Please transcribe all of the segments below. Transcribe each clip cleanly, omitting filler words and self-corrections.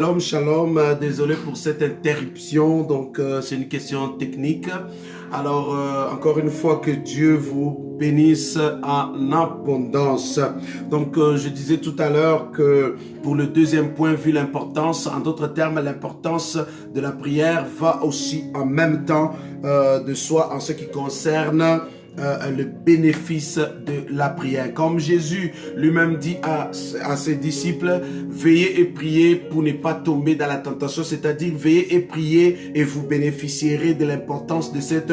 Shalom, shalom, désolé pour cette interruption, donc c'est une question technique. Alors, encore une fois, que Dieu vous bénisse en abondance. Donc, je disais tout à l'heure que pour le deuxième point, vu l'importance, en d'autres termes, l'importance de la prière va aussi en même temps de soi en ce qui concerne le bénéfice de la prière. Comme Jésus lui-même dit à ses disciples, veillez et priez pour ne pas tomber dans la tentation, c'est-à-dire veillez et priez et vous bénéficierez de l'importance de cette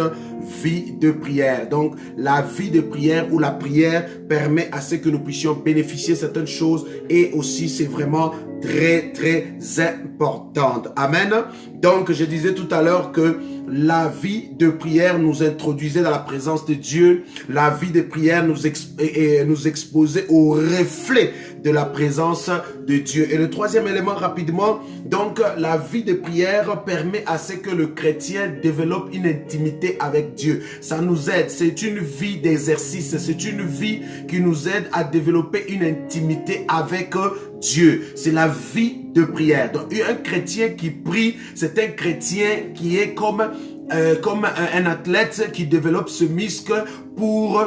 vie de prière. Donc, la vie de prière ou la prière permet à ce que nous puissions bénéficier de certaines choses et aussi c'est vraiment très importante. Amen. Donc, je disais tout à l'heure que la vie de prière nous introduisait dans la présence de Dieu. La vie de prière nous exposait au reflet de la présence de Dieu. Et le troisième élément rapidement, donc la vie de prière permet à ce que le chrétien développe une intimité avec Dieu. Ça nous aide, c'est une vie d'exercice, c'est une vie qui nous aide à développer une intimité avec Dieu. C'est la vie de prière. Donc un chrétien qui prie, c'est un chrétien qui est comme un athlète qui développe ce muscle pour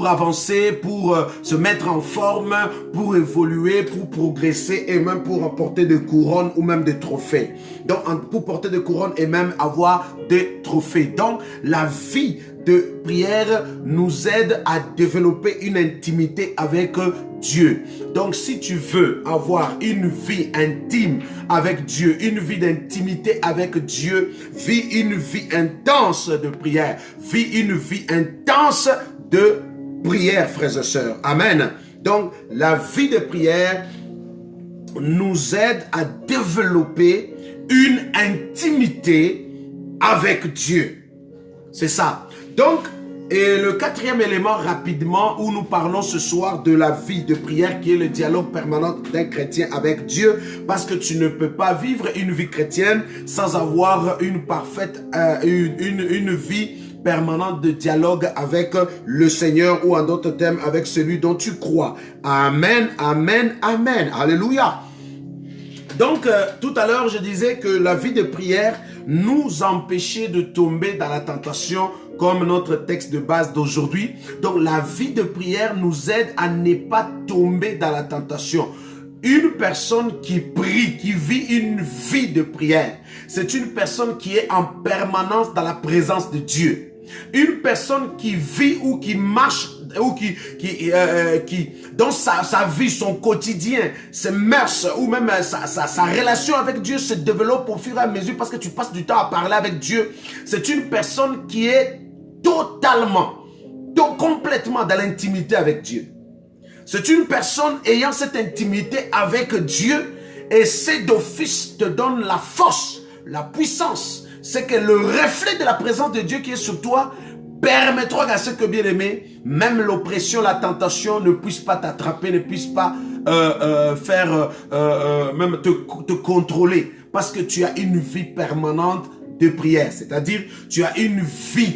avancer, pour se mettre en forme, pour évoluer, pour progresser et même pour remporter des couronnes ou même des trophées. Donc, pour porter des couronnes et même avoir des trophées. Donc, la vie de prière nous aide à développer une intimité avec Dieu. Donc, si tu veux avoir une vie intime avec Dieu, une vie d'intimité avec Dieu, vis une vie intense de prière, vis une vie intense de prière, frères et sœurs. Amen. Donc, la vie de prière nous aide à développer une intimité avec Dieu. C'est ça. Donc, et le quatrième élément rapidement où nous parlons ce soir de la vie de prière qui est le dialogue permanent d'un chrétien avec Dieu, parce que tu ne peux pas vivre une vie chrétienne sans avoir une parfaite une vie permanente de dialogue avec le Seigneur ou en d'autres termes avec celui dont tu crois. Amen, amen, amen. Alléluia. Donc, tout à l'heure, je disais que la vie de prière nous empêchait de tomber dans la tentation comme notre texte de base d'aujourd'hui. Donc, la vie de prière nous aide à ne pas tomber dans la tentation. Une personne qui prie, qui vit une vie de prière, c'est une personne qui est en permanence dans la présence de Dieu. Une personne qui vit ou qui marche ou qui dans sa vie, son quotidien, ses mœurs ou même sa relation avec Dieu se développe au fur et à mesure parce que tu passes du temps à parler avec Dieu. C'est une personne qui est complètement dans l'intimité avec Dieu. C'est une personne ayant cette intimité avec Dieu et c'est d'office te donne la force, la puissance. C'est que le reflet de la présence de Dieu qui est sur toi permettra à ce que, bien aimé, même l'oppression, la tentation ne puisse pas t'attraper, ne puisse pas même te contrôler. Parce que tu as une vie permanente de prière. C'est-à-dire, tu as une vie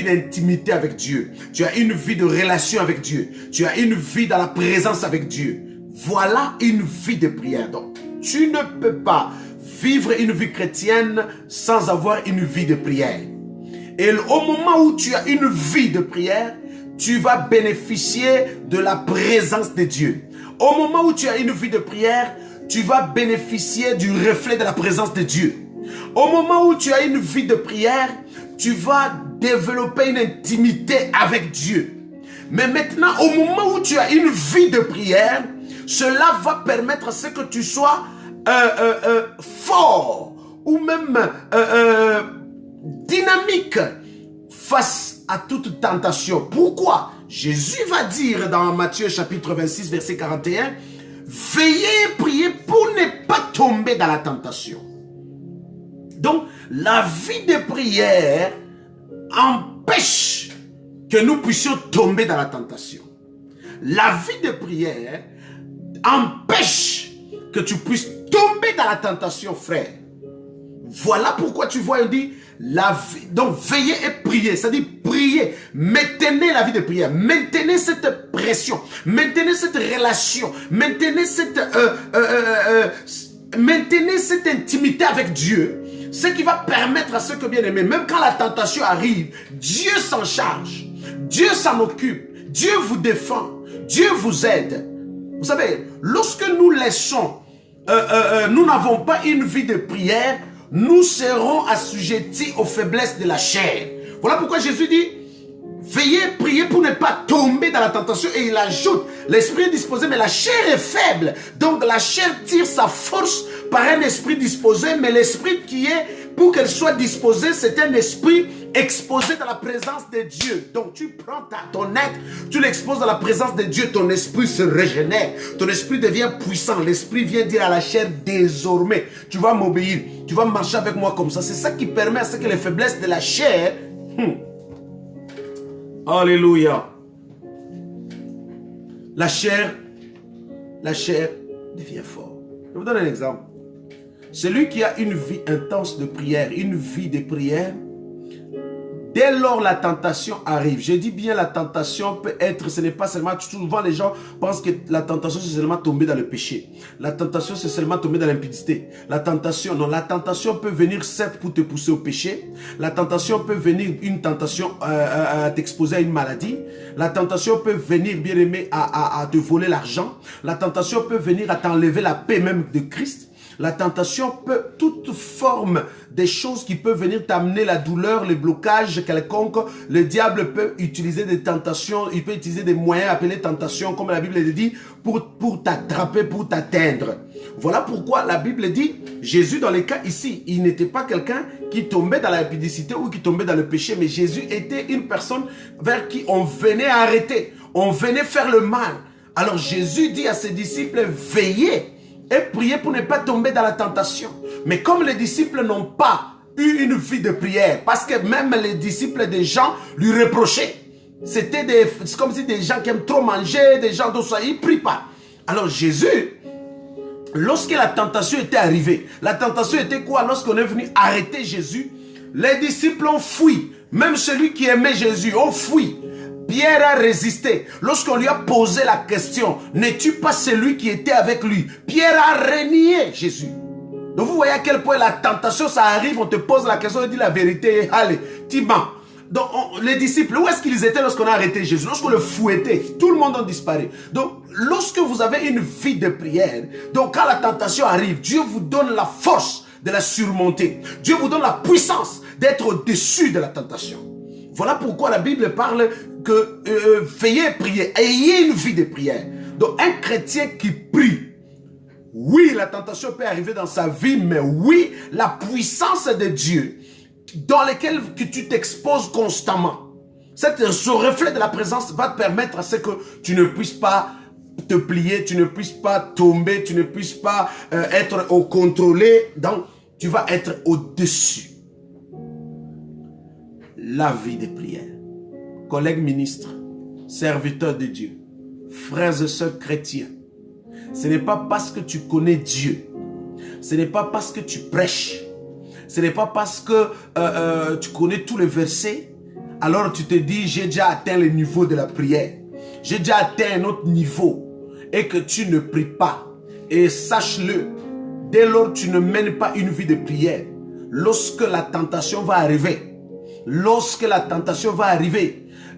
d'intimité avec Dieu. Tu as une vie de relation avec Dieu. Tu as une vie dans la présence avec Dieu. Voilà une vie de prière. Donc, tu ne peux pas vivre une vie chrétienne sans avoir une vie de prière. Et au moment où tu as une vie de prière, tu vas bénéficier de la présence de Dieu. Au moment où tu as une vie de prière, tu vas bénéficier du reflet de la présence de Dieu. Au moment où tu as une vie de prière, tu vas développer une intimité avec Dieu. Mais maintenant, au moment où tu as une vie de prière, cela va permettre à ce que tu sois fort ou même dynamique face à toute tentation. Pourquoi? Jésus va dire dans Matthieu chapitre 26 verset 41, veillez et priez pour ne pas tomber dans la tentation. Donc la vie de prière empêche que nous puissions tomber dans la tentation. La vie de prière empêche que tu puisses tomber dans la tentation, frère. Voilà pourquoi tu vois, il dit, donc veillez et priez, c'est-à-dire priez, maintenez la vie de prière, maintenez cette pression, maintenez cette relation, maintenez cette intimité avec Dieu, ce qui va permettre à ceux que bien aimés, même quand la tentation arrive, Dieu s'en charge, Dieu s'en occupe, Dieu vous défend, Dieu vous aide. Vous savez, lorsque nous laissons, nous n'avons pas une vie de prière, nous serons assujettis aux faiblesses de la chair. Voilà pourquoi Jésus dit, veillez, priez pour ne pas tomber dans la tentation. Et il ajoute, l'esprit est disposé, mais la chair est faible. Donc la chair tire sa force par un esprit disposé, mais l'esprit qui est, pour qu'elle soit disposée, c'est un esprit exposé dans la présence de Dieu. Donc tu prends ton être, tu l'exposes dans la présence de Dieu, ton esprit se régénère, ton esprit devient puissant, l'esprit vient dire à la chair, désormais, tu vas m'obéir, tu vas marcher avec moi comme ça. C'est ça qui permet à ce que les faiblesses de la chair, alléluia, la chair devient forte. Je vous donne un exemple. Celui qui a une vie intense de prière, une vie de prière, dès lors la tentation arrive, je dis bien la tentation peut être, ce n'est pas seulement, souvent les gens pensent que la tentation c'est seulement tomber dans le péché. La tentation c'est seulement tomber dans l'impudicité. La tentation, non, la tentation peut venir certes pour te pousser au péché. La tentation peut venir, une tentation à t'exposer à une maladie. La tentation peut venir, bien aimé, à te voler l'argent. La tentation peut venir à t'enlever la paix même de Christ. La tentation peut, toute forme des choses qui peuvent venir t'amener la douleur, le blocage quelconque. Le diable peut utiliser des tentations, il peut utiliser des moyens appelés tentations, comme la Bible le dit, pour t'attraper, pour t'atteindre. Voilà pourquoi la Bible dit, Jésus dans les cas ici, il n'était pas quelqu'un qui tombait dans l'impudicité ou qui tombait dans le péché, mais Jésus était une personne vers qui on venait arrêter, on venait faire le mal. Alors Jésus dit à ses disciples, veillez et priez pour ne pas tomber dans la tentation. Mais comme les disciples n'ont pas eu une vie de prière, parce que même les disciples des gens lui reprochaient. C'est comme si des gens qui aiment trop manger, des gens dont ça, ils ne prient pas. Alors Jésus, lorsque la tentation était arrivée, la tentation était quoi? Lorsqu'on est venu arrêter Jésus, les disciples ont fui. Même celui qui aimait Jésus ont fui. Pierre a résisté. Lorsqu'on lui a posé la question, n'es-tu pas celui qui était avec lui? Pierre a renié Jésus. Donc vous voyez à quel point la tentation, ça arrive, on te pose la question, on dit la vérité, allez, tu mens. Donc les disciples, où est-ce qu'ils étaient lorsqu'on a arrêté Jésus? Lorsqu'on le fouettait, tout le monde a disparu. Donc lorsque vous avez une vie de prière, donc quand la tentation arrive, Dieu vous donne la force de la surmonter. Dieu vous donne la puissance d'être au-dessus de la tentation. Voilà pourquoi la Bible parle que veillez prier, ayez une vie de prière. Donc un chrétien qui prie, oui, la tentation peut arriver dans sa vie, mais oui, la puissance de Dieu dans laquelle que tu t'exposes constamment, ce reflet de la présence va te permettre à ce que tu ne puisses pas te plier, tu ne puisses pas tomber, tu ne puisses pas être au contrôlé, donc tu vas être au-dessus. La vie de prière. Collègues ministres, serviteurs de Dieu, frères et sœurs chrétiens, ce n'est pas parce que tu connais Dieu, ce n'est pas parce que tu prêches, ce n'est pas parce que tu connais tous les versets, alors tu te dis j'ai déjà atteint le niveau de la prière, j'ai déjà atteint un autre niveau et que tu ne pries pas. Et sache-le, dès lors tu ne mènes pas une vie de prière, lorsque la tentation va arriver,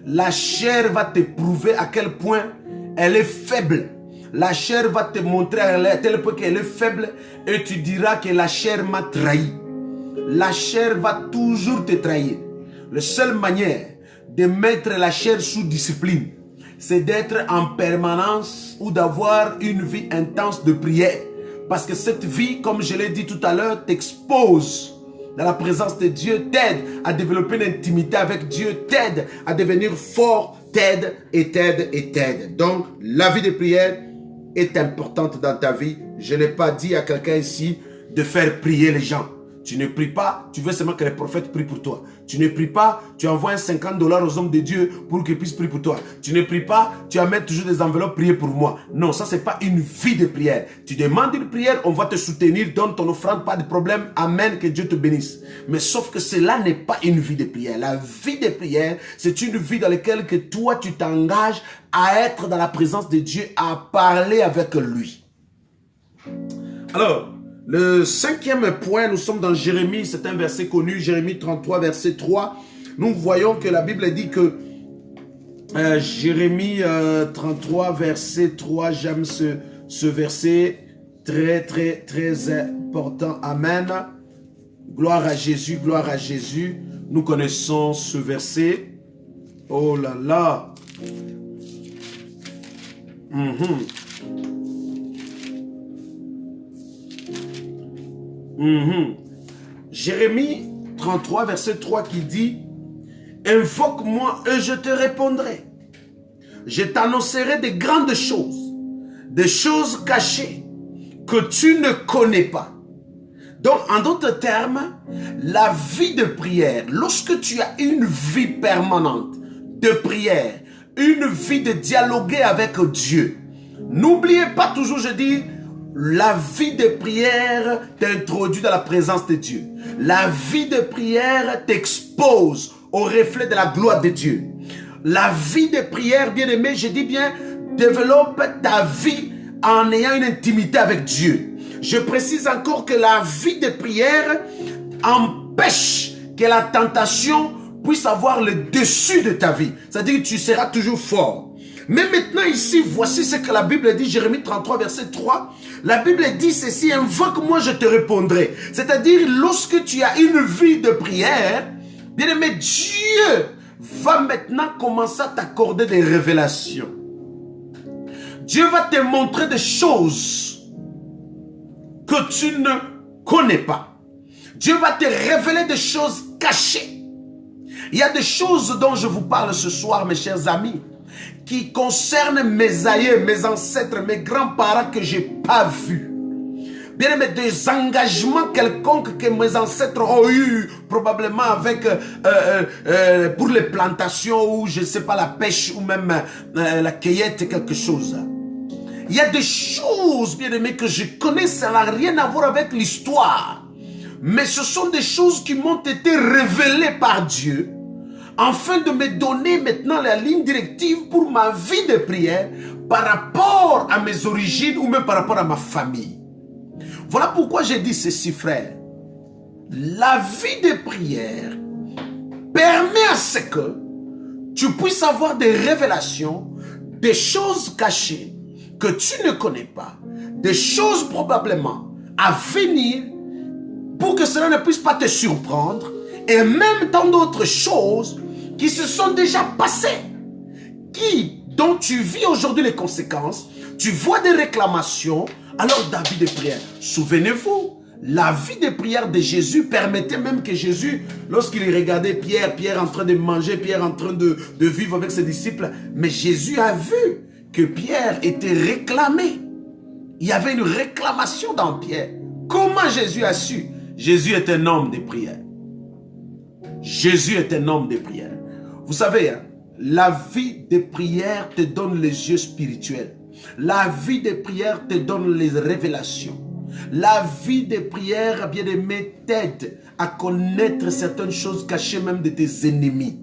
la chair va te prouver à quel point elle est faible. La chair va te montrer à tel point qu'elle est faible et tu diras que la chair m'a trahi. La chair va toujours te trahir. La seule manière de mettre la chair sous discipline, c'est d'être en permanence ou d'avoir une vie intense de prière. Parce que cette vie, comme je l'ai dit tout à l'heure, t'expose dans la présence de Dieu, t'aide à développer une intimité avec Dieu, t'aide à devenir fort, t'aide et t'aide et t'aide. Donc, la vie de prière est importante dans ta vie. Je n'ai pas dit à quelqu'un ici de faire prier les gens. Tu ne pries pas, tu veux seulement que les prophètes prient pour toi. Tu ne pries pas, tu envoies un $50 aux hommes de Dieu pour qu'ils puissent prier pour toi. Tu ne pries pas, tu amènes toujours des enveloppes, prier pour moi. Non, ça c'est pas une vie de prière. Tu demandes une prière, on va te soutenir, donne ton offrande, pas de problème. Amen, que Dieu te bénisse. Mais sauf que cela n'est pas une vie de prière. La vie de prière, c'est une vie dans laquelle que toi tu t'engages à être dans la présence de Dieu, à parler avec lui. Alors, le 5e point, nous sommes dans Jérémie, c'est un verset connu, Jérémie 33, verset 3. Nous voyons que la Bible dit que Jérémie 33, verset 3, j'aime ce verset, très important. Amen. Gloire à Jésus, gloire à Jésus. Nous connaissons ce verset. Oh là là. Jérémie 33, verset 3 qui dit: invoque-moi et je te répondrai. Je t'annoncerai des grandes choses, des choses cachées que tu ne connais pas. Donc, en d'autres termes, la vie de prière, lorsque tu as une vie permanente de prière, une vie de dialoguer avec Dieu, n'oubliez pas toujours, je dis, la vie de prière t'introduit dans la présence de Dieu. La vie de prière t'expose au reflet de la gloire de Dieu. La vie de prière, bien aimé, je dis bien, développe ta vie en ayant une intimité avec Dieu. Je précise encore que la vie de prière empêche que la tentation puisse avoir le dessus de ta vie. C'est-à-dire que tu seras toujours fort. Mais maintenant ici, voici ce que la Bible dit, Jérémie 33, verset 3. La Bible dit ceci: invoque-moi, je te répondrai. C'est-à-dire, lorsque tu as une vie de prière, bien aimé, Dieu va maintenant commencer à t'accorder des révélations. Dieu va te montrer des choses que tu ne connais pas. Dieu va te révéler des choses cachées. Il y a des choses dont je vous parle ce soir, mes chers amis, qui concernent mes aïeux, mes ancêtres, mes grands-parents que je n'ai pas vus. Bien aimé, des engagements quelconques que mes ancêtres ont eu, probablement avec, pour les plantations, ou je ne sais pas, la pêche, ou même la cueillette, quelque chose. Il y a des choses, bien aimé, que je connais, ça n'a rien à voir avec l'histoire. Mais ce sont des choses qui m'ont été révélées par Dieu, afin de me donner maintenant la ligne directive pour ma vie de prière par rapport à mes origines ou même par rapport à ma famille. Voilà pourquoi j'ai dit ceci, frère. La vie de prière permet à ce que tu puisses avoir des révélations, des choses cachées que tu ne connais pas, des choses probablement à venir pour que cela ne puisse pas te surprendre, et même tant d'autres choses qui se sont déjà passées, dont tu vis aujourd'hui les conséquences, tu vois des réclamations. Alors ta vie de prière, souvenez-vous, la vie de prière de Jésus permettait même que Jésus, lorsqu'il regardait Pierre en train de manger, Pierre en train de vivre avec ses disciples, mais Jésus a vu que Pierre était réclamé. Il y avait une réclamation dans Pierre. Comment Jésus a su? Jésus est un homme de prière. Jésus est un homme de prière. Vous savez, hein, la vie de prière te donne les yeux spirituels. La vie de prière te donne les révélations. La vie de prière, bien aimé, t'aide à connaître certaines choses cachées même de tes ennemis.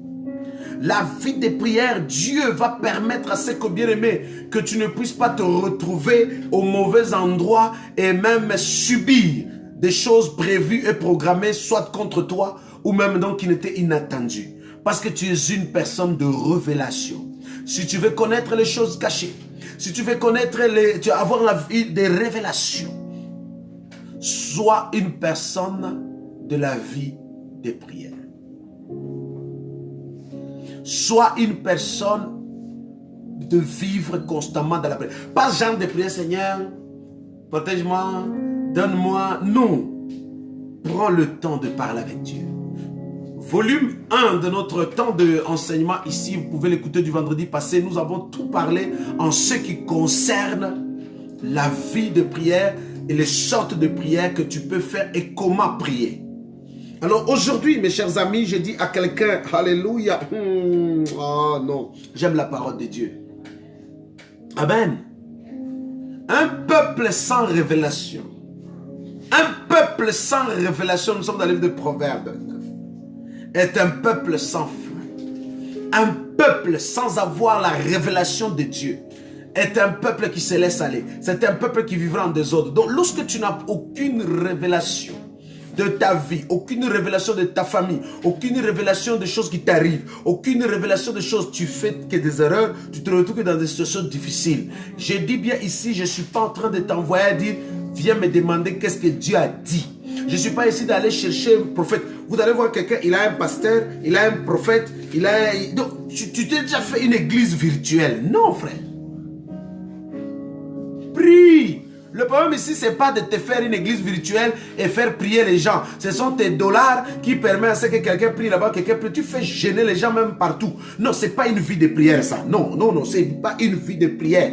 La vie de prière, Dieu va permettre à ce que, bien aimé, que tu ne puisses pas te retrouver au mauvais endroit et même subir des choses prévues et programmées, soit contre toi ou même donc qui n'étaient inattendues. Parce que tu es une personne de révélation. Si tu veux connaître les choses cachées, si tu veux connaître tu veux avoir la vie des révélations, sois une personne de la vie de prière. Sois une personne de vivre constamment dans la prière. Pas ce genre de prière, Seigneur, protège-moi, donne-moi. Non. Prends le temps de parler avec Dieu. Volume 1 de notre temps d'enseignement ici, vous pouvez l'écouter du vendredi passé. Nous avons tout parlé en ce qui concerne la vie de prière et les sortes de prières que tu peux faire et comment prier. Alors aujourd'hui, mes chers amis, je dis à quelqu'un, alléluia, oh non, j'aime la parole de Dieu. Amen. Un peuple sans révélation. Un peuple sans révélation, nous sommes dans le livre de Proverbes 9, est un peuple sans fin. Un peuple sans avoir la révélation de Dieu est un peuple qui se laisse aller. C'est un peuple qui vivra en désordre. Donc lorsque tu n'as aucune révélation de ta vie, aucune révélation de ta famille, aucune révélation de choses qui t'arrivent, aucune révélation de choses, tu fais que des erreurs, tu te retrouves dans des situations difficiles. Je dis bien ici, je ne suis pas en train de t'envoyer à dire, viens me demander qu'est-ce que Dieu a dit. Je ne suis pas ici d'aller chercher un prophète. Vous allez voir quelqu'un, il a un pasteur, il a un prophète, il a... Donc, tu t'es déjà fait une église virtuelle. Non, frère. Prie. Le problème ici, ce n'est pas de te faire une église virtuelle et faire prier les gens. Ce sont tes dollars qui permettent à ce que quelqu'un prie là-bas, quelqu'un prie. Tu fais gêner les gens même partout. Non, ce n'est pas une vie de prière ça. Non, non, non, ce n'est pas une vie de prière.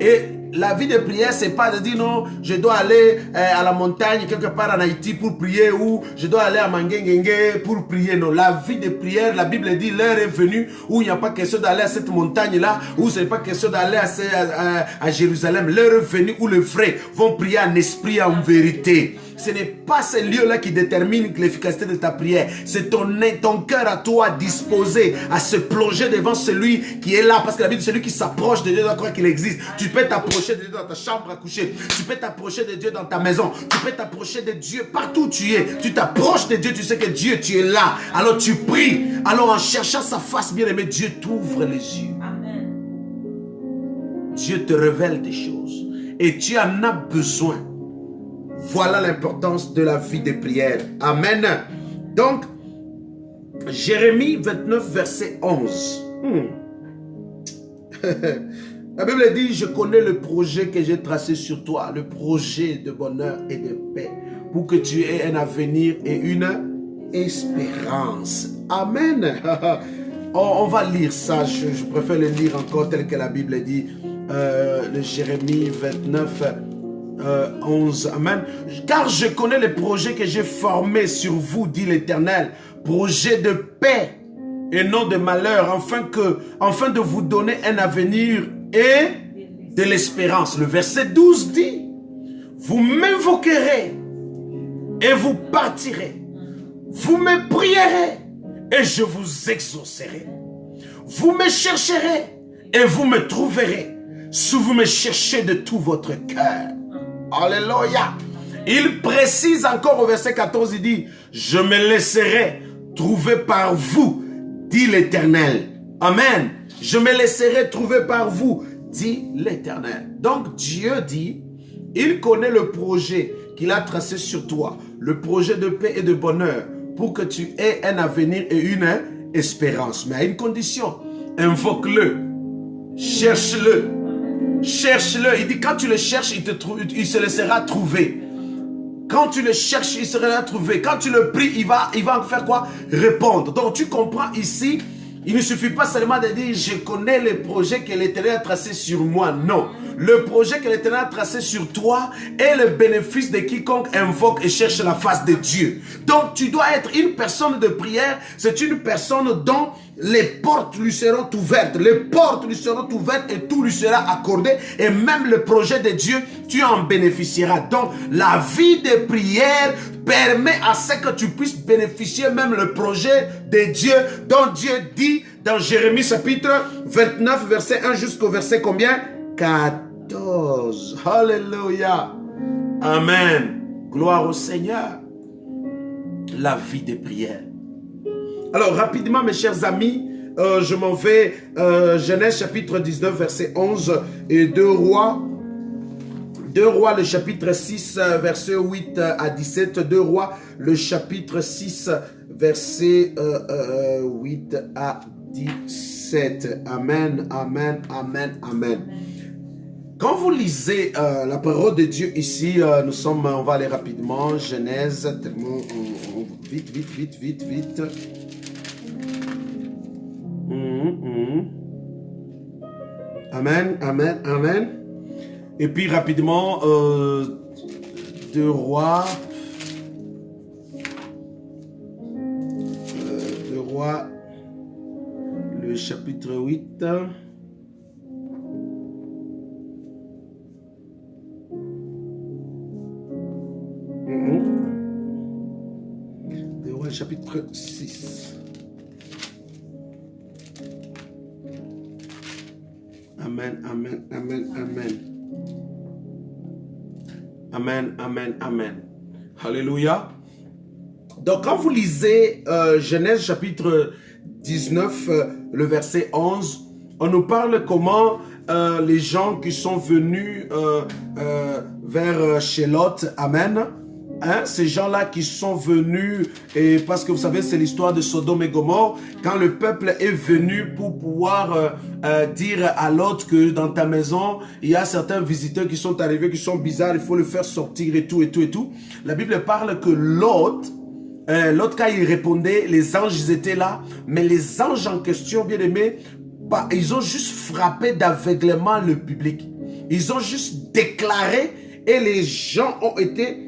Et la vie de prière, ce n'est pas de dire non, je dois aller à la montagne quelque part en Haïti pour prier ou je dois aller à Mangengengue pour prier. Non, la vie de prière, la Bible dit l'heure est venue où il n'y a pas question d'aller à cette montagne-là, où ce n'est pas question d'aller à Jérusalem. L'heure est venue où les frères vont prier en esprit et en vérité. Ce n'est pas ces lieux-là qui déterminent l'efficacité de ta prière. C'est ton cœur à toi disposé à se plonger devant celui qui est là. Parce que la Bible dit celui qui s'approche de Dieu doit croire qu'il existe. Tu peux t'approcher de Dieu dans ta chambre à coucher. Tu peux t'approcher de Dieu dans ta maison. Tu peux t'approcher de Dieu partout où tu es. Tu t'approches de Dieu, tu sais que Dieu, tu es là. Alors tu pries. Alors en cherchant sa face bien-aimée, Dieu t'ouvre les yeux. Amen. Dieu te révèle des choses. Et tu en as besoin. Voilà l'importance de la vie de prière. Amen. Donc, Jérémie 29, verset 11. La Bible dit, je connais le projet que j'ai tracé sur toi, le projet de bonheur et de paix, pour que tu aies un avenir et une espérance. Amen. On va lire ça, je préfère le lire encore tel que la Bible dit, le Jérémie 29, 11, amen. Car je connais les projets que j'ai formés sur vous, dit l'Éternel, projets de paix et non de malheur, afin de vous donner un avenir et de l'espérance. Le verset 12 dit, vous m'invoquerez et vous partirez, vous me prierez et je vous exaucerai, vous me chercherez et vous me trouverez, si vous me cherchez de tout votre cœur. Alléluia. Il précise encore au verset 14, il dit, je me laisserai trouver par vous, dit l'Éternel. Amen. Je me laisserai trouver par vous, dit l'Éternel. Donc Dieu dit, il connaît le projet qu'il a tracé sur toi, le projet de paix et de bonheur, pour que tu aies un avenir et une espérance. Mais à une condition, invoque-le, cherche-le. Cherche-le. Il dit quand tu le cherches, il se laissera trouver. Quand tu le cherches, il sera trouvé. Quand tu le pries, il va en faire quoi? Répondre. Donc tu comprends ici, il ne suffit pas seulement de dire je connais les projets que l'Éternel a tracés sur moi. Non. Le projet que l'Éternel a tracé sur toi est le bénéfice de quiconque invoque et cherche la face de Dieu. Donc tu dois être une personne de prière. C'est une personne dont les portes lui seront ouvertes. Les portes lui seront ouvertes et tout lui sera accordé. Et même le projet de Dieu, tu en bénéficieras. Donc la vie de prière permet à ce que tu puisses bénéficier même le projet de Dieu dont Dieu dit dans Jérémie chapitre 29 verset 1 jusqu'au verset combien? 14. Alléluia. Amen. Gloire au Seigneur. La vie de prière. Alors rapidement mes chers amis, je m'en vais Genèse chapitre 19 verset 11 et 2 Rois le chapitre 6 verset 8 à 17. 2 Rois le chapitre 6 verset 8 à 17. Amen, amen, amen, amen. Quand vous lisez la parole de Dieu ici, on va aller rapidement, Genèse, tellement, vite. Amen, amen, amen. Et puis rapidement, 2 Rois. 2 Rois, le chapitre 8. Chapitre 6. Amen, amen, amen, amen. Amen, amen, amen. Alléluia. Donc, quand vous lisez Genèse chapitre 19, le verset 11, on nous parle comment les gens qui sont venus vers chez Lot, amen. Hein, ces gens-là qui sont venus, et parce que vous savez, c'est l'histoire de Sodome et Gomorrhe, quand le peuple est venu pour pouvoir dire à Lot que dans ta maison, il y a certains visiteurs qui sont arrivés, qui sont bizarres, il faut le faire sortir et tout, et tout, et tout. La Bible parle que Lot, quand il répondait, les anges ils étaient là, mais les anges en question, bien aimés, ils ont juste frappé d'aveuglement le public. Ils ont juste déclaré et les gens ont été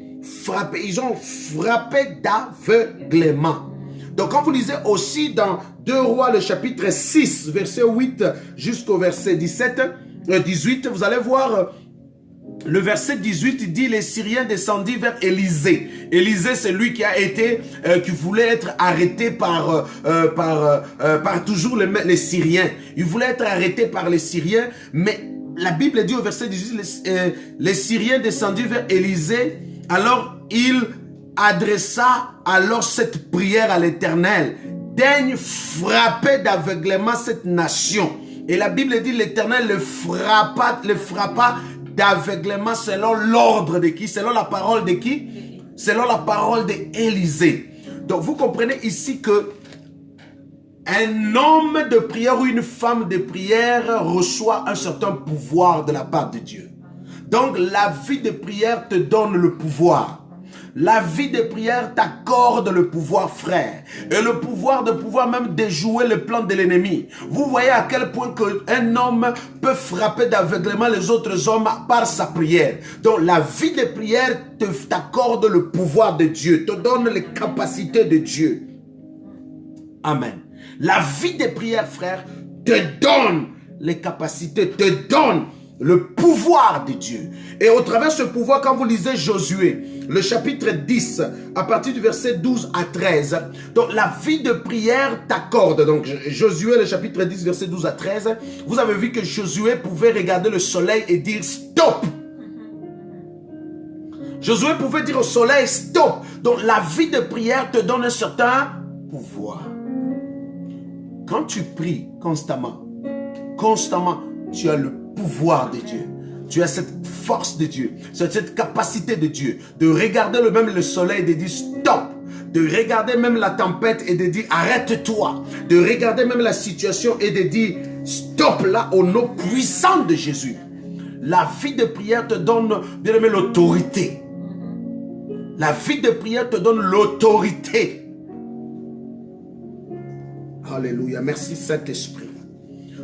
frappés, ils ont frappé d'aveuglement. Donc quand vous lisez aussi dans 2 Rois le chapitre 6, verset 8 jusqu'au verset 18, vous allez voir le verset 18, il dit les Syriens descendirent vers Élisée. Élisée, c'est lui qui a été, qui voulait être arrêté par toujours les Syriens. Il voulait être arrêté par les Syriens, mais la Bible dit au verset 18, les Syriens descendirent vers Élisée. Alors, il adressa alors cette prière à l'Éternel. Daigne frapper d'aveuglement cette nation. Et la Bible dit l'Éternel le frappa d'aveuglement selon l'ordre de qui? Selon la parole de qui? Selon la parole d'Élisée. Donc, vous comprenez ici que un homme de prière ou une femme de prière reçoit un certain pouvoir de la part de Dieu. Donc, la vie de prière te donne le pouvoir. La vie de prière t'accorde le pouvoir, frère. Et le pouvoir de pouvoir même déjouer le plan de l'ennemi. Vous voyez à quel point un homme peut frapper d'aveuglement les autres hommes par sa prière. Donc, la vie de prière t'accorde le pouvoir de Dieu, te donne les capacités de Dieu. Amen. La vie de prière, frère, te donne les capacités, te donne le pouvoir de Dieu. Et au travers de ce pouvoir, quand vous lisez Josué, le chapitre 10, à partir du verset 12 à 13, donc la vie de prière t'accorde. Donc Josué, le chapitre 10, verset 12 à 13, vous avez vu que Josué pouvait regarder le soleil et dire stop. Josué pouvait dire au soleil stop. Donc la vie de prière te donne un certain pouvoir. Quand tu pries constamment, tu as le pouvoir de Dieu. Tu as cette force de Dieu, cette capacité de Dieu de regarder le soleil et de dire stop, de regarder même la tempête et de dire arrête-toi, de regarder même la situation et de dire stop là au nom puissant de Jésus. La vie de prière te donne, bien aimé, l'autorité. La vie de prière te donne l'autorité. Alléluia, merci Saint-Esprit.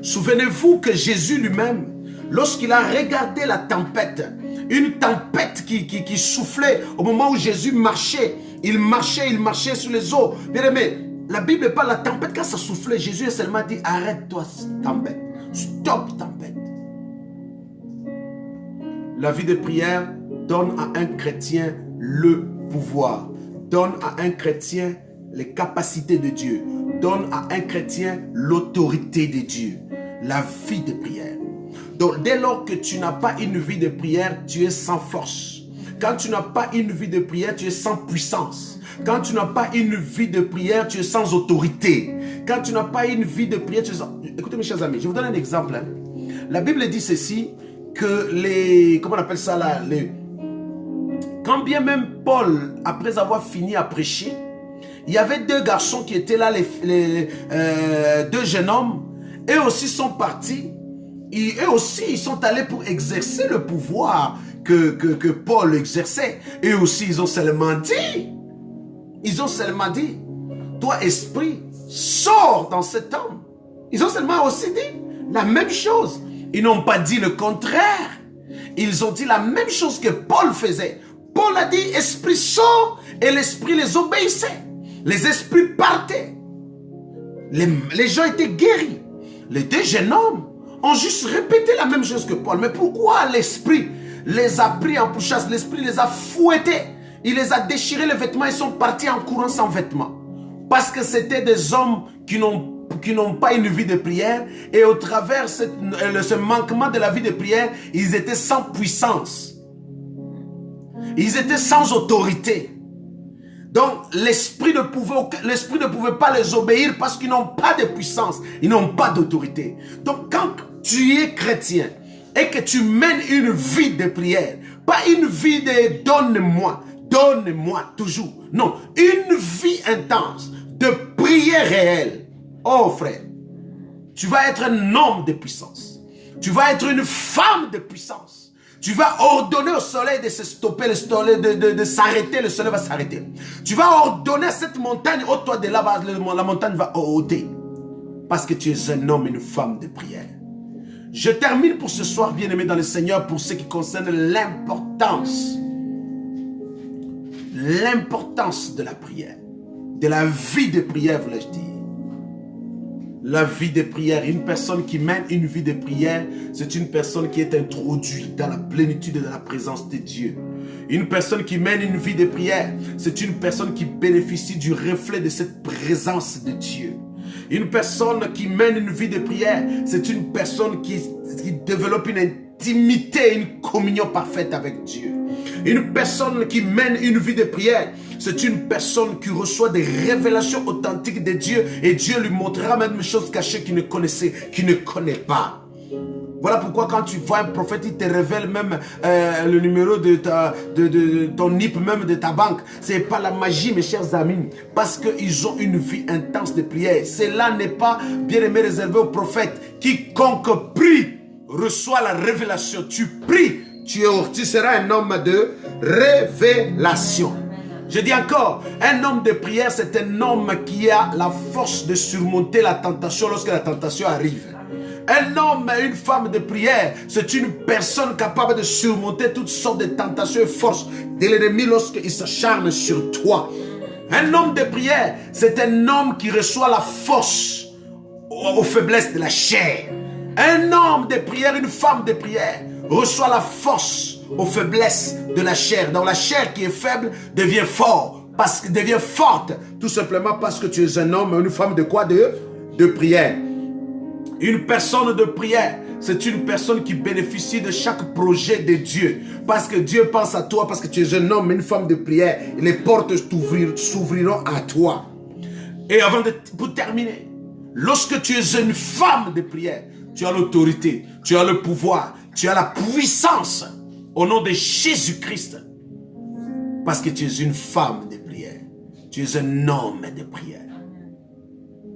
Souvenez-vous que Jésus lui-même, lorsqu'il a regardé la tempête, une tempête qui soufflait au moment où Jésus marchait, il marchait sur les eaux. Bien aimé, la Bible parle de la tempête, quand ça soufflait, Jésus a seulement dit arrête-toi tempête, stop tempête. La vie de prière donne à un chrétien le pouvoir, donne à un chrétien les capacités de Dieu, donne à un chrétien l'autorité de Dieu. La vie de prière. Donc dès lors que tu n'as pas une vie de prière, tu es sans force. Quand tu n'as pas une vie de prière, tu es sans puissance. Quand tu n'as pas une vie de prière, tu es sans autorité. Quand tu n'as pas une vie de prière, tu es sans... Écoutez mes chers amis, je vous donne un exemple. Hein. La Bible dit ceci, que les... Comment on appelle ça là Quand bien même Paul, après avoir fini à prêcher, il y avait deux garçons qui étaient là, deux jeunes hommes. Eux aussi sont partis. Et eux aussi, ils sont allés pour exercer le pouvoir que Paul exerçait. Eux aussi, ils ont seulement dit. Ils ont seulement dit, toi esprit, sors dans cet homme. Ils ont seulement aussi dit la même chose. Ils n'ont pas dit le contraire. Ils ont dit la même chose que Paul faisait. Paul a dit, esprit sort, et l'esprit les obéissait. Les esprits partaient. Les gens étaient guéris. Les deux jeunes hommes ont juste répété la même chose que Paul. Mais pourquoi l'esprit les a pris en pourchasse? L'esprit les a fouettés. Il les a déchirés les vêtements. Ils sont partis en courant sans vêtements. Parce que c'était des hommes qui n'ont pas une vie de prière. Et au travers de ce manquement de la vie de prière, ils étaient sans puissance. Ils étaient sans autorité. Donc l'esprit ne pouvait pas les obéir parce qu'ils n'ont pas de puissance. Ils n'ont pas d'autorité. Donc quand tu es chrétien et que tu mènes une vie de prière, pas une vie de donne-moi toujours. Non, une vie intense de prière réelle. Oh frère, tu vas être un homme de puissance. Tu vas être une femme de puissance. Tu vas ordonner au soleil de se stopper, le soleil de s'arrêter, le soleil va s'arrêter. Tu vas ordonner à cette montagne, ôte-toi de là, la montagne va ôter. Parce que tu es un homme et une femme de prière. Je termine pour ce soir, bien-aimé dans le Seigneur, pour ce qui concerne l'importance de la prière, de la vie de prière, voulais-je dire. La vie de prière, une personne qui mène une vie de prière, c'est une personne qui est introduite dans la plénitude de la présence de Dieu. Une personne qui mène une vie de prière, c'est une personne qui bénéficie du reflet de cette présence de Dieu. Une personne qui mène une vie de prière, c'est une personne qui développe une intimité, une communion parfaite avec Dieu. Une personne qui mène une vie de prière, c'est une personne qui reçoit des révélations authentiques de Dieu et Dieu lui montrera même des choses cachées qu'il ne connaît pas. Voilà pourquoi quand tu vois un prophète, il te révèle même le numéro de ton NIP, même de ta banque. Ce n'est pas la magie, mes chers amis, parce qu'ils ont une vie intense de prière. Cela n'est pas, bien aimé, réservé aux prophètes. Quiconque prie reçoit la révélation. Tu pries, tu seras un homme de révélation. Je dis encore, un homme de prière, c'est un homme qui a la force de surmonter la tentation lorsque la tentation arrive. Un homme et une femme de prière, c'est une personne capable de surmonter toutes sortes de tentations et forces de l'ennemi lorsqu'il s'acharne sur toi. Un homme de prière, c'est un homme qui reçoit la force aux faiblesses de la chair. Un homme de prière, une femme de prière, reçoit la force aux faiblesses de la chair. Donc la chair qui est faible devient forte, tout simplement parce que tu es un homme ou une femme de quoi? De prière. Une personne de prière, c'est une personne qui bénéficie de chaque projet de Dieu. Parce que Dieu pense à toi, parce que tu es un homme et une femme de prière. Les portes s'ouvriront à toi. Et pour terminer, lorsque tu es une femme de prière, tu as l'autorité, tu as le pouvoir, tu as la puissance au nom de Jésus-Christ. Parce que tu es une femme de prière. Tu es un homme de prière.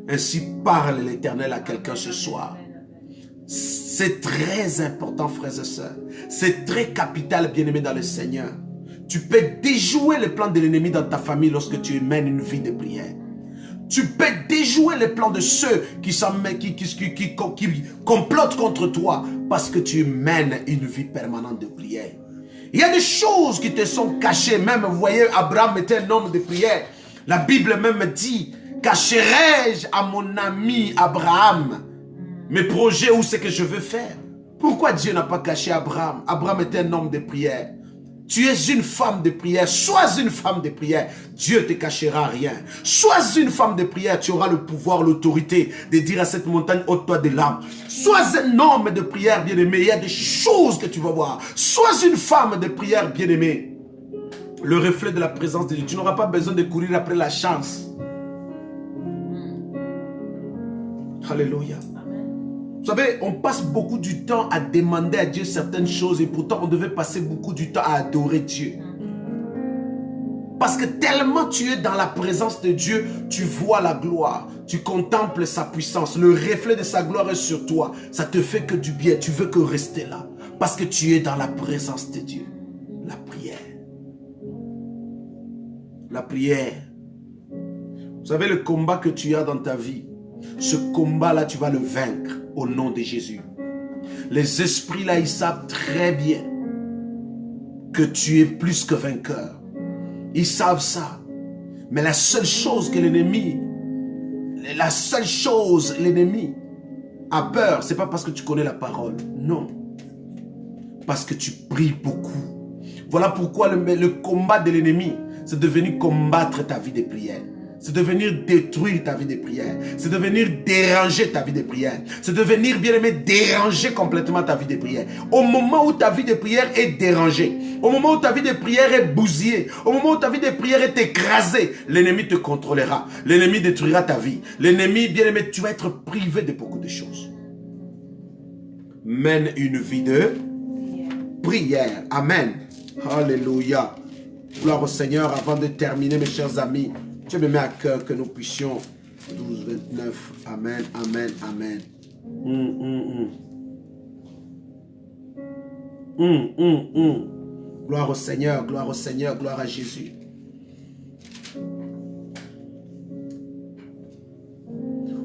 Ainsi parle l'Éternel à quelqu'un ce soir. C'est très important, frères et sœurs. C'est très capital, bien-aimé dans le Seigneur. Tu peux déjouer les plans de l'ennemi dans ta famille lorsque tu mènes une vie de prière. Tu peux déjouer les plans de ceux qui complotent contre toi parce que tu mènes une vie permanente de prière. Il y a des choses qui te sont cachées. Même, vous voyez, Abraham était un homme de prière. La Bible même dit, cacherai-je à mon ami Abraham mes projets ou ce que je veux faire? Pourquoi Dieu n'a pas caché Abraham? Abraham était un homme de prière. Tu es une femme de prière. Sois une femme de prière. Dieu ne te cachera rien. Sois une femme de prière. Tu auras le pouvoir, l'autorité de dire à cette montagne, ôte-toi de là. Sois un homme de prière, bien-aimé. Il y a des choses que tu vas voir. Sois une femme de prière, bien-aimé. Le reflet de la présence de Dieu. Tu n'auras pas besoin de courir après la chance. Alléluia. Vous savez, on passe beaucoup du temps à demander à Dieu certaines choses et pourtant on devait passer beaucoup du temps à adorer Dieu. Parce que tellement tu es dans la présence de Dieu, tu vois la gloire, tu contemples sa puissance, le reflet de sa gloire est sur toi. Ça te fait que du bien, tu veux que rester là. Parce que tu es dans la présence de Dieu. La prière. La prière. Vous savez le combat que tu as dans ta vie. Ce combat-là, tu vas le vaincre au nom de Jésus. Les esprits là, ils savent très bien que tu es plus que vainqueur. Ils savent ça. Mais la seule chose l'ennemi a peur, c'est pas parce que tu connais la parole. Non. Parce que tu pries beaucoup. Voilà pourquoi le combat de l'ennemi, c'est de venir combattre ta vie de prière. C'est de venir détruire ta vie de prière. C'est de venir déranger ta vie de prière. C'est de venir, bien aimé, déranger complètement ta vie de prière. Au moment où ta vie de prière est dérangée, au moment où ta vie de prière est bousillée, au moment où ta vie de prière est écrasée, l'ennemi te contrôlera. L'ennemi détruira ta vie. L'ennemi, bien aimé, tu vas être privé de beaucoup de choses. Mène une vie de prière. Amen. Alléluia. Gloire au Seigneur. Avant de terminer, mes chers amis, Dieu me met à cœur que nous puissions 12, 29, amen, amen, amen. Gloire au Seigneur, gloire au Seigneur, gloire à Jésus.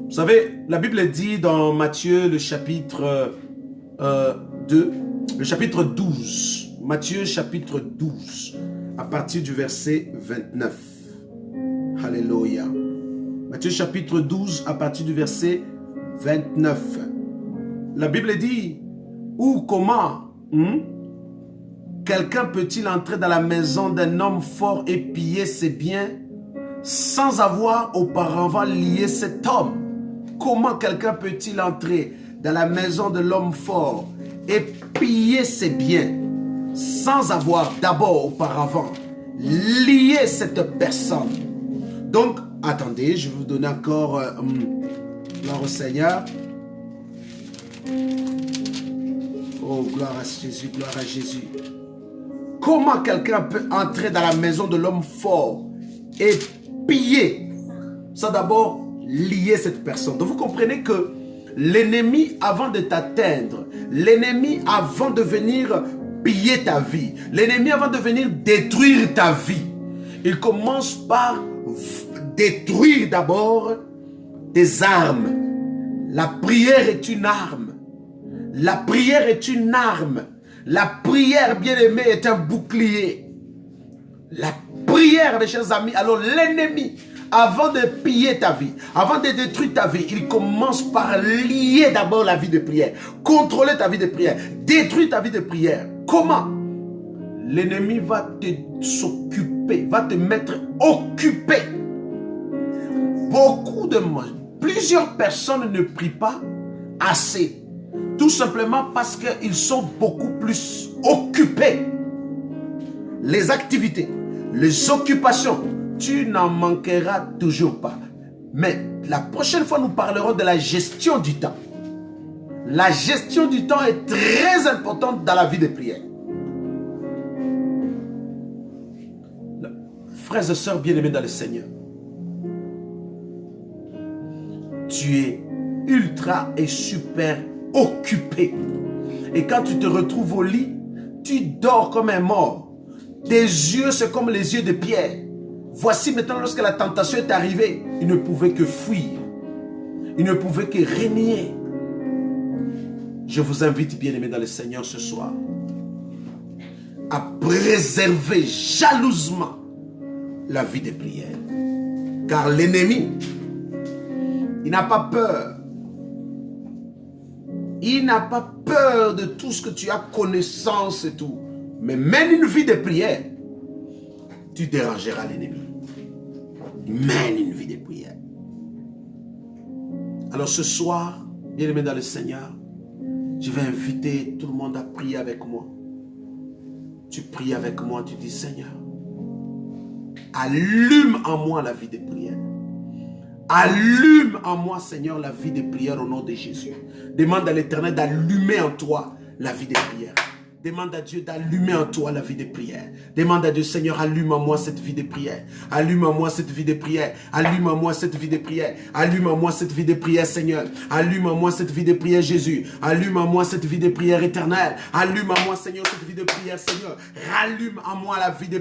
Vous savez, la Bible dit dans Matthieu, le chapitre 2, le chapitre 12, Matthieu chapitre 12, à partir du verset 29. Alléluia. Matthieu chapitre 12 à partir du verset 29. La Bible dit, ou comment quelqu'un peut-il entrer dans la maison d'un homme fort et piller ses biens sans avoir auparavant lié cet homme? Comment quelqu'un peut-il entrer dans la maison de l'homme fort et piller ses biens sans avoir d'abord auparavant lié cette personne? Donc, attendez, je vais vous donner encore gloire au Seigneur. Oh, gloire à Jésus, gloire à Jésus. Comment quelqu'un peut entrer dans la maison de l'homme fort et piller sans d'abord lier cette personne? Donc, vous comprenez que l'ennemi, avant de t'atteindre, l'ennemi, avant de venir piller ta vie, l'ennemi, avant de venir détruire ta vie, il commence par détruire d'abord tes armes. La prière est une arme. La prière est une arme. La prière, bien aimée, est un bouclier. La prière, mes chers amis, alors l'ennemi, avant de piller ta vie, avant de détruire ta vie, il commence par lier d'abord la vie de prière, contrôler ta vie de prière, détruire ta vie de prière. Comment? L'ennemi va s'occuper, va te mettre occupé. Plusieurs personnes ne prient pas assez. Tout simplement parce qu'ils sont beaucoup plus occupés. Les activités, les occupations, tu n'en manqueras toujours pas. Mais la prochaine fois, nous parlerons de la gestion du temps. La gestion du temps est très importante dans la vie de prière. Frères et sœurs bien-aimés dans le Seigneur, tu es ultra et super occupé. Et quand tu te retrouves au lit, tu dors comme un mort. Tes yeux, c'est comme les yeux de Pierre. Voici maintenant, lorsque la tentation est arrivée, il ne pouvait que fuir. Il ne pouvait que régner. Je vous invite, bien-aimés dans le Seigneur, ce soir, à préserver jalousement la vie de prière. Car l'ennemi, il n'a pas peur. Il n'a pas peur de tout ce que tu as connaissance et tout. Mais mène une vie de prière, tu dérangeras l'ennemi. Mène une vie de prière. Alors ce soir, bien-aimés dans le Seigneur, je vais inviter tout le monde à prier avec moi. Tu pries avec moi, tu dis Seigneur, allume en moi la vie de prière. Allume en moi, Seigneur, la vie de prière au nom de Jésus. Demande à l'Éternel d'allumer en toi la vie de prière. Demande à Dieu d'allumer en toi la vie de prière. Demande à Dieu, Seigneur, allume en moi cette vie de prière. Allume en moi cette vie de prière. Allume en moi cette vie de prière. Allume en moi cette vie de prière, Seigneur. Allume en moi cette vie de prière, Jésus. Allume en moi cette vie de prière éternelle. Allume en moi, Seigneur, cette vie de prière, Seigneur. Rallume en moi la vie de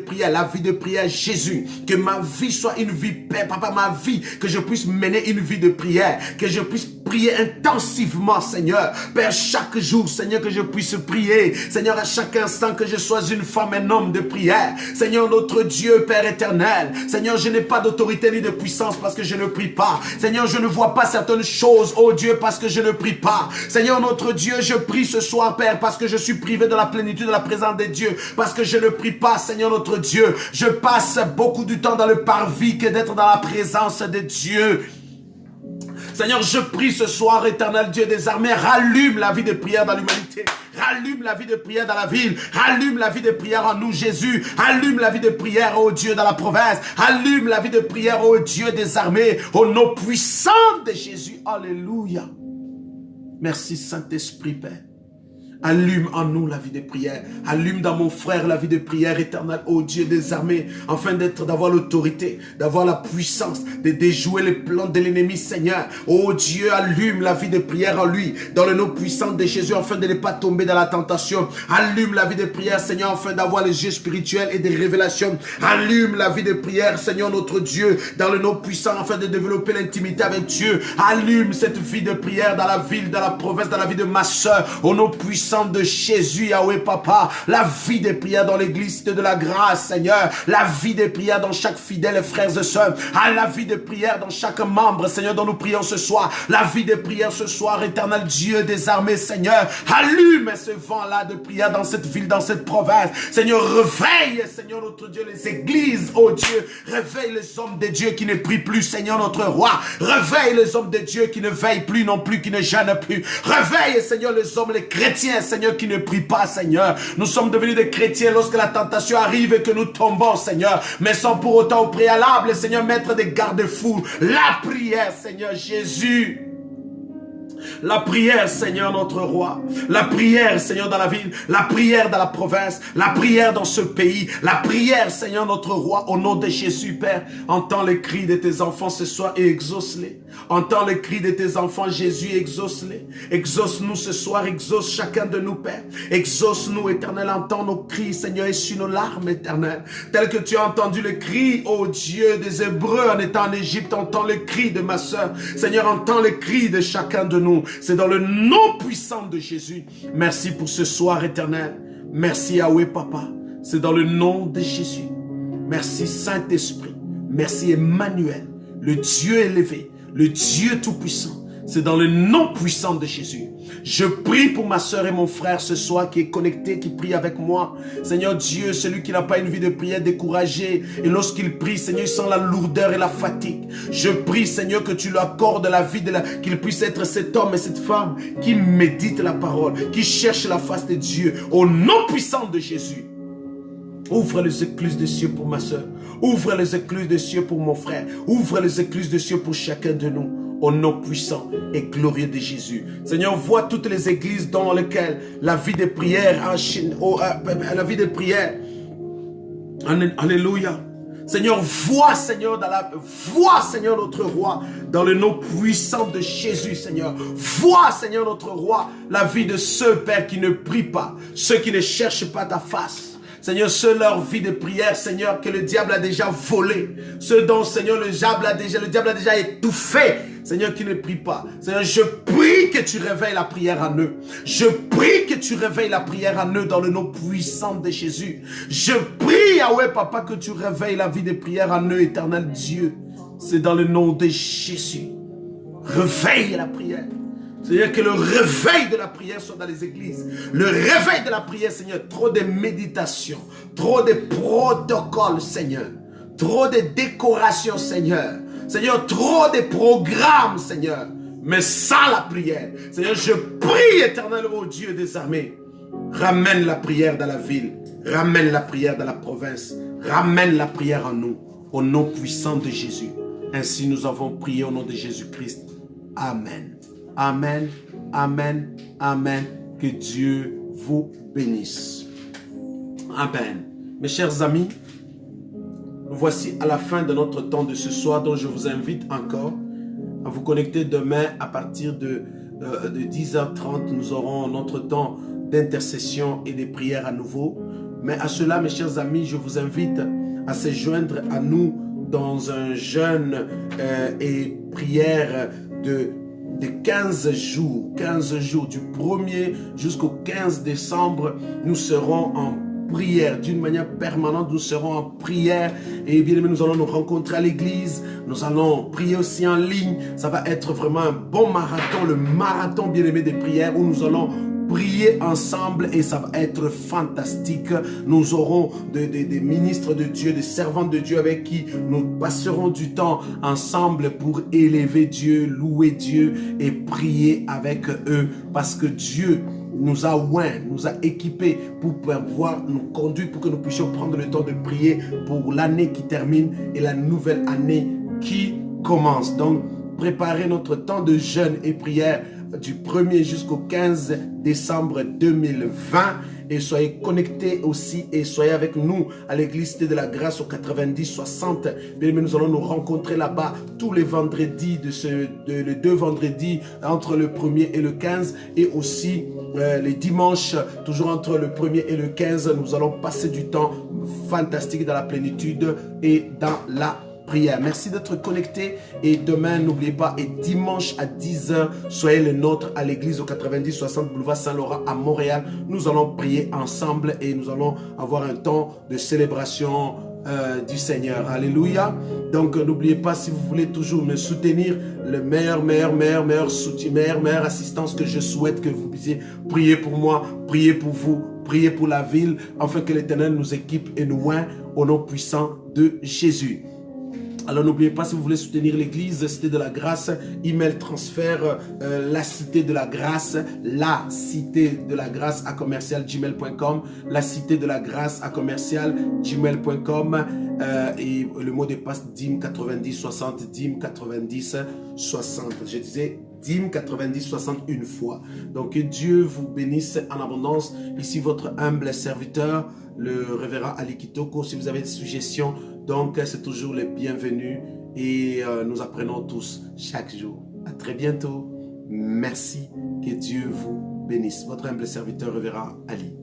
prière, Jésus. Que ma vie soit une vie paix, Papa, ma vie, que je puisse mener une vie de prière. Que je puisse prier intensivement, Seigneur. Père, chaque jour, Seigneur, que je puisse prier. Seigneur, à chaque instant que je sois une femme, un homme de prière. Seigneur, notre Dieu, Père éternel. Seigneur, je n'ai pas d'autorité ni de puissance parce que je ne prie pas. Seigneur, je ne vois pas certaines choses, oh Dieu, parce que je ne prie pas. Seigneur, notre Dieu, je prie ce soir, Père, parce que je suis privé de la plénitude de la présence de Dieu. Parce que je ne prie pas, Seigneur, notre Dieu. Je passe beaucoup du temps dans le parvis que d'être dans la présence de Dieu. Seigneur, je prie ce soir, éternel Dieu des armées, rallume la vie de prière dans l'humanité. Rallume la vie de prière dans la ville. Rallume la vie de prière en nous, Jésus. Allume la vie de prière, ô Dieu, dans la province. Allume la vie de prière, ô Dieu des armées, au nom puissant de Jésus. Alléluia. Merci, Saint-Esprit, Père. Allume en nous la vie de prière. Allume dans mon frère la vie de prière éternelle, ô Dieu des armées, afin d'avoir l'autorité, d'avoir la puissance, de déjouer les plans de l'ennemi, Seigneur. Ô Dieu, allume la vie de prière en lui, dans le nom puissant de Jésus, afin de ne pas tomber dans la tentation. Allume la vie de prière, Seigneur, afin d'avoir les yeux spirituels et des révélations. Allume la vie de prière, Seigneur, notre Dieu, dans le nom puissant, afin de développer l'intimité avec Dieu. Allume cette vie de prière dans la ville, dans la province, dans la vie de ma soeur, au nom puissant de Jésus, Yahweh Papa, la vie des prières dans l'église de la grâce, Seigneur, la vie des prières dans chaque fidèle frères et sœurs, la vie des prières dans chaque membre, Seigneur, dont nous prions ce soir, la vie des prières ce soir, éternel Dieu des armées, Seigneur, allume ce vent-là de prière dans cette ville, dans cette province, Seigneur, réveille, Seigneur, notre Dieu, les églises, oh Dieu, réveille les hommes de Dieu qui ne prient plus, Seigneur, notre roi, réveille les hommes de Dieu qui ne veillent plus non plus, qui ne jeûnent plus, réveille, Seigneur, les hommes, les chrétiens, Seigneur, qui ne prie pas, Seigneur. Nous sommes devenus des chrétiens lorsque la tentation arrive et que nous tombons, Seigneur, mais sans pour autant au préalable, Seigneur, mettre des garde-fous. La prière, Seigneur Jésus. La prière, Seigneur, notre roi. La prière, Seigneur, dans la ville. La prière dans la province. La prière dans ce pays. La prière, Seigneur, notre roi. Au nom de Jésus, Père, entends les cris de tes enfants ce soir et exauce-les. Entends les cris de tes enfants, Jésus, exauce-les. Exauce-nous ce soir, exauce chacun de nous, Père. Exauce-nous, Éternel, entends nos cris, Seigneur, essuie nos larmes, Éternel. Tel que tu as entendu le cri, ô Dieu, des Hébreux en étant en Égypte, entends le cri de ma soeur. Seigneur, entends le cri de chacun de nous. C'est dans le nom puissant de Jésus. Merci pour ce soir, Éternel. Merci, Yahweh, Papa. C'est dans le nom de Jésus. Merci, Saint-Esprit. Merci, Emmanuel, le Dieu élevé, le Dieu tout-puissant. C'est dans le nom puissant de Jésus. Je prie pour ma soeur et mon frère ce soir qui est connecté, qui prie avec moi. Seigneur Dieu, celui qui n'a pas une vie de prière découragée. Et lorsqu'il prie, Seigneur, il sent la lourdeur et la fatigue. Je prie, Seigneur, que tu lui accordes la vie, qu'il puisse être cet homme et cette femme qui médite la parole, qui cherche la face de Dieu. Au nom puissant de Jésus. Ouvre les écluses des cieux pour ma soeur. Ouvre les écluses des cieux pour mon frère. Ouvre les écluses des cieux pour chacun de nous. Au nom puissant et glorieux de Jésus. Seigneur, vois toutes les églises dans lesquelles la vie de prière, la vie de prière. Alléluia. Seigneur, vois, Seigneur, Seigneur, notre roi, dans le nom puissant de Jésus, Seigneur. Vois, Seigneur, notre roi, la vie de ceux, Père, qui ne prient pas, ceux qui ne cherchent pas ta face. Seigneur, ceux leur vie de prière, Seigneur, que le diable a déjà volé. Ceux dont, Seigneur, le diable a déjà étouffé. Seigneur, qui ne prie pas. Seigneur, je prie que tu réveilles la prière en eux. Je prie que tu réveilles la prière en eux dans le nom puissant de Jésus. Je prie, Yahweh, Papa, que tu réveilles la vie de prière en eux, éternel Dieu. C'est dans le nom de Jésus. Réveille la prière. Seigneur, que le réveil de la prière soit dans les églises. Le réveil de la prière, Seigneur, trop de méditation, trop de protocoles, Seigneur. Trop de décorations, Seigneur. Seigneur, trop de programmes, Seigneur. Mais sans la prière. Seigneur, je prie, éternel, ô Dieu des armées. Ramène la prière dans la ville. Ramène la prière dans la province. Ramène la prière en nous. Au nom puissant de Jésus. Ainsi nous avons prié au nom de Jésus-Christ. Amen. Amen, amen, amen. Que Dieu vous bénisse. Amen. Mes chers amis, nous voici à la fin de notre temps de ce soir, dont je vous invite encore à vous connecter demain à partir de 10h30. Nous aurons notre temps d'intercession et de prière à nouveau. Mais à cela, mes chers amis, je vous invite à se joindre à nous dans un jeûne et prière de 15 jours, du 1er jusqu'au 15 décembre, nous serons en prière, d'une manière permanente, nous serons en prière et bien aimé, nous allons nous rencontrer à l'église, nous allons prier aussi en ligne, ça va être vraiment un bon marathon, le marathon bien aimé des prières où nous allons prier ensemble et ça va être fantastique. Nous aurons des ministres de Dieu, des servants de Dieu avec qui nous passerons du temps ensemble pour élever Dieu, louer Dieu et prier avec eux parce que Dieu nous a oints, nous a équipés pour pouvoir nous conduire, pour que nous puissions prendre le temps de prier pour l'année qui termine et la nouvelle année qui commence. Donc, préparez notre temps de jeûne et prière du 1er jusqu'au 15 décembre 2020 et soyez connectés aussi et soyez avec nous à l'église Cité de la Grâce au 90-60. Bien, nous allons nous rencontrer là-bas tous les vendredis, les 2 vendredis entre le 1er et le 15 et aussi les dimanches, toujours entre le 1er et le 15, nous allons passer du temps fantastique dans la plénitude et dans la prière. Merci d'être connecté et demain, n'oubliez pas, et dimanche à 10h, soyez les nôtres à l'église au 90-60 boulevard Saint-Laurent à Montréal. Nous allons prier ensemble et nous allons avoir un temps de célébration du Seigneur. Alléluia. Donc, n'oubliez pas, si vous voulez toujours me soutenir, le meilleur soutien, meilleure assistance que je souhaite que vous puissiez prier pour moi, prier pour vous, prier pour la ville, afin que l'Éternel nous équipe et nous oint au nom puissant de Jésus. Alors n'oubliez pas, si vous voulez soutenir l'église Cité de la Grâce, email transfert la Cité de la Grâce à commercial@gmail.com, la Cité de la Grâce à commercial@gmail.com et le mot de passe DIM 9060, DIM 9060. Je disais DIM 9060 une fois. Donc que Dieu vous bénisse en abondance. Ici votre humble serviteur, le révérend Ali Kitoko. Si vous avez des suggestions, donc c'est toujours les bienvenus et nous apprenons tous chaque jour. À très bientôt. Merci. Que Dieu vous bénisse. Votre humble serviteur, révérend Ali.